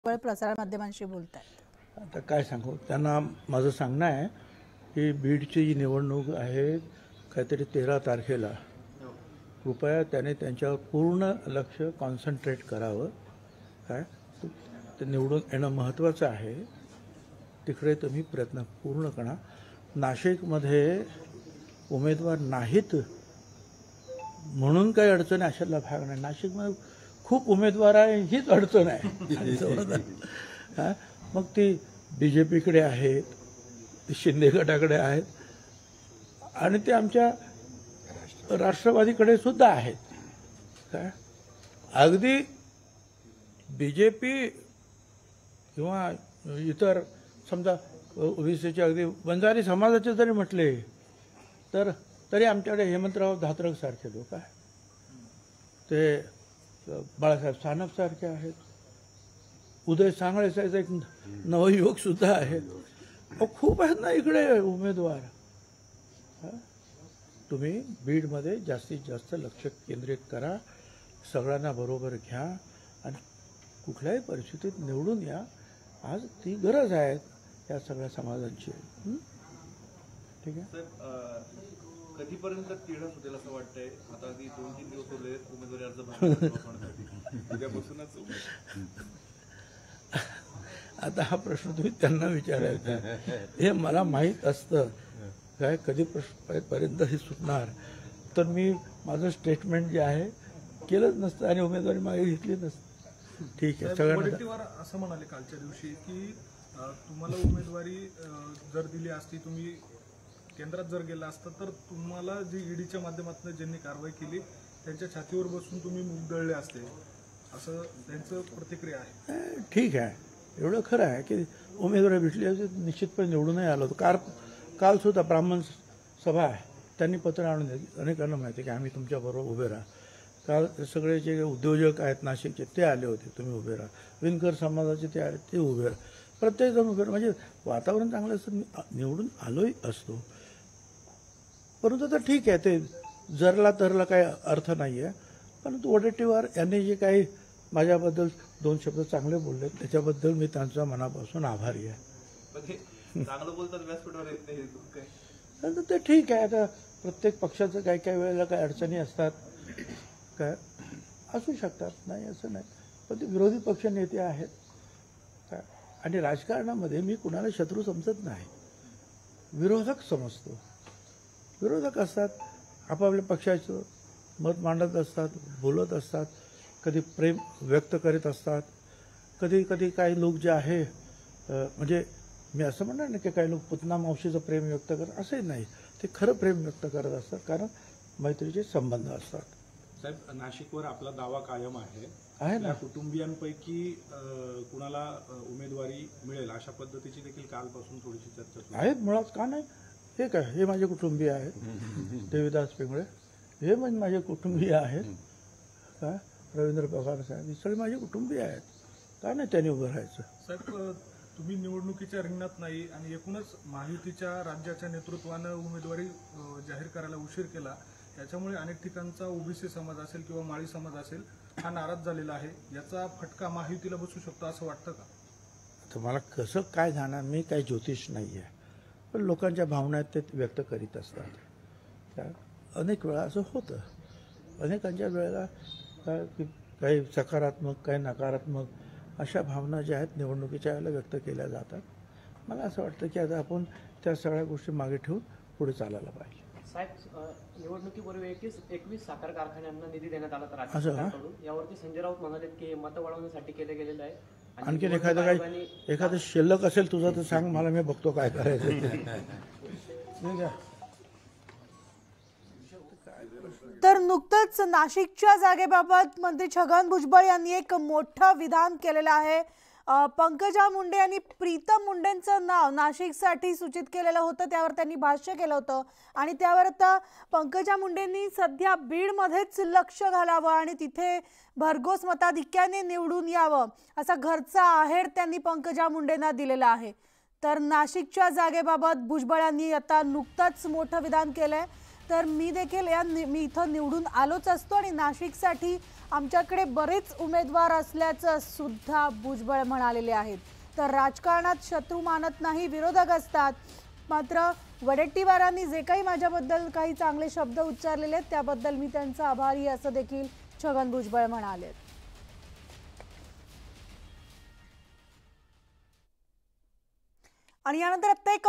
प्रसारमाध्यमांशी बोलतायत। आता काय सांगू त्यांना, माझं सांगणं आहे की बीडची जी निवडणूक आहे काहीतरी 13 तारखेला, कृपया त्याने त्यांच्यावर पूर्ण लक्ष कॉन्सन्ट्रेट करावं। काय ते निवडून येणं महत्त्वाचं आहे, तिकडे तुम्ही प्रयत्न पूर्ण करा। नाशिकमध्ये उमेदवार नाहीत म्हणून काही अडचण अशातला भाग नाही। नाशिकमध्ये खूप उमेदवार आहे, हीच अडचण आहे। मग ती BJPकडे आहेत, ती शिंदे गटाकडे आहेत आणि ते आमच्या राष्ट्रवादीकडे सुद्धा आहेत। काय अगदी BJP किंवा इतर समजा ओबीसीचे अगदी बंजारी समाजाचे जरी म्हटले तर तरी आमच्याकडे हेमंतराव धात्रक सारखे लोक आहेत, ते बाळासाहेब सानप सारखे आहेत, उदय सांगळेचा एक नवयुवक सुद्धा आहेत। खूप आहेत ना इकडे उमेदवार। तुम्ही बीडमध्ये जास्तीत जास्त लक्ष केंद्रित करा, सगळ्यांना बरोबर घ्या आणि कुठल्याही परिस्थितीत निवडून या। आज ती गरज आहे या सगळ्या समाजांची। ठीक आहे, कधीपर्यंत तिढा सुटेल असं वाटतंय? आता अगदी 2-3 दिवस उरले उमेदवारी अर्ज भरण्यासाठी, उद्यापासूनच। आता हा प्रश्न तुम्ही त्यांना विचारायचा, हे मला माहीत असतं काय कधी पर्यंत हे सुटणार तर मी माझं स्टेटमेंट जे आहे केलंच नसतं आणि उमेदवारी मागे घेतली नसती। ठीक आहे, सगळ्यांना असं म्हणाले कालच्या दिवशी की तुम्हाला उमेदवारी जर दिली असती, तुम्ही केंद्रात जर गेला असता तर तुम्हाला जी ईडीच्या माध्यमातून ज्यांनी कारवाई केली त्यांच्या छातीवर बसून तुम्ही मुंगदळले असते, असं त्यांचं प्रतिक्रिया आहे। ठीक आहे, एवढं खरं आहे की उमेदवारी भेटली असती निश्चितपणे निवडूनही आलो होतो। काल सुद्धा ब्राह्मण सभा आहे, त्यांनी पत्र आणून दिली, अनेकांना माहिती आहे की आम्ही तुमच्याबरोबर उभे राहा। काल सगळे जे उद्योजक आहेत नाशिकचे ते आले होते, तुम्ही उभे राहा। विणकर समाजाचे ते आले, ते उभे राहा, प्रत्येकजण उभे राहा। म्हणजे वातावरण चांगलं असतं, मी निवडून आलोही असतो। परंतु तर ठीक आहे, ते जरला तरला काही अर्थ नाही आहे। परंतु वडेट्टीवार यांनी जे काही माझ्याबद्दल 2 शब्द चांगले बोलले त्याच्याबद्दल मी त्यांचा मनापासून आभारी आहे। चांगलं बोलतात व्यासपीठावर येत नाही काय? नंतर ते ठीक आहे, आता प्रत्येक पक्षाचं काही काही वेळेला काही अडचणी असतात, काय असू शकतात, नाही असं नाही। पण ते विरोधी पक्ष नेते आहेत काय, आणि राजकारणामध्ये मी कुणाला शत्रू समजत नाही, विरोधक समजतो। विरोधक असतात, आपापल्या पक्षाचं मत मांडत असतात, बोलत असतात, कधी प्रेम व्यक्त करीत असतात, कधी कधी काही लोक जे आहे म्हणजे मी असं म्हणणार नाही की काही लोक पुतना मावशीचं प्रेम व्यक्त करत, असंही नाही, ते खरं प्रेम व्यक्त करत असतात, कारण मैत्रीचे संबंध असतात। साहेब, नाशिकवर आपला दावा कायम आहे ना। कुटुंबियांपैकी कुणाला उमेदवारी मिळेल अशा पद्धतीची देखील कालपासून थोडीशी चर्चा सुरू आहे। मुळात का नाही, हे काय, हे माझे कुटुंबीय आहेत, देवीदास पिंगळे हे म्हणजे माझे कुटुंबीय आहेत, काय रवींद्र पवार साहेब हे सगळे माझे कुटुंबीय आहेत, का नाही त्यांनी उभं राहायचं? साहेब, तुम्ही निवडणुकीच्या रिंगणात नाही आणि एकूणच महायुतीच्या राज्याच्या नेतृत्वानं उमेदवारी जाहीर करायला उशीर केला, त्याच्यामुळे अनेक ठिकाणचा ओबीसी समाज असेल किंवा माळी समाज असेल हा नाराज झालेला आहे। याचा फटका महायुतीला बसू शकतो असं वाटतं का? तुम्हाला कसं काय जाणार, मी काही ज्योतिष नाही आहे, पण लोकांच्या भावना ते व्यक्त करीत असतात। अनेक वेळा असं होतं, अनेकांच्या वेळेला काही सकारात्मक काही नकारात्मक अशा भावना ज्या आहेत निवडणुकीच्या वेळेला व्यक्त केल्या जातात। मला असं वाटतं की आता आपण त्या सगळ्या गोष्टी मागे ठेवून पुढे चालायला पाहिजे। साहेब, निवडणुकीपूर्वी 21 साखर कारखान्यांना निधी देण्यात आला तर राज्य सरकारकडून, यावरती संजय राऊत म्हणाले की मत वळवण्यासाठी केलं गेलेलं आहे। आणखीन एखादं शिल्लक असेल तुझं तर सांग मला, मी बघतो काय करायचं। तर नुकतंच नाशिकच्या जागेबाबत मंत्री छगन भुजबळ यांनी एक मोठं विधान केलेलं आहे। पंकजा मुंडे यांनी प्रीतम मुंडेंचं नाव नाशिकसाठी सूचित केलेलं होतं, त्यावर त्यांनी भाष्य केलं होतं आणि त्यावर आता पंकजा मुंडेंनी सध्या बीडमध्येच लक्ष घालावं आणि तिथे भरघोस मताधिक्याने निवडून यावं असा घरचा आहेर त्यांनी पंकजा मुंडेंना दिलेला आहे। तर नाशिकच्या जागेबाबत भुजबळांनी आता नुकतंच मोठं विधान केलंय। तर मी देखील मी इथं निवडून आलोच असतो आणि नाशिकसाठी आमच्याकडे बरेच उमेदवार असल्याचं सुद्धा भुजबळ म्हणालेले आहेत. तर राजकारणात शत्रू मानत नाही, विरोधक असतात. मात्र वडेट्टीवारांनी जे काही माझ्याबद्दल काही चांगले शब्द उच्चारलेले आहेत त्याबद्दल मी त्यांचा आभारी असं देखील छगन भुजबळ म्हणाले. आणि यानंतर आता एक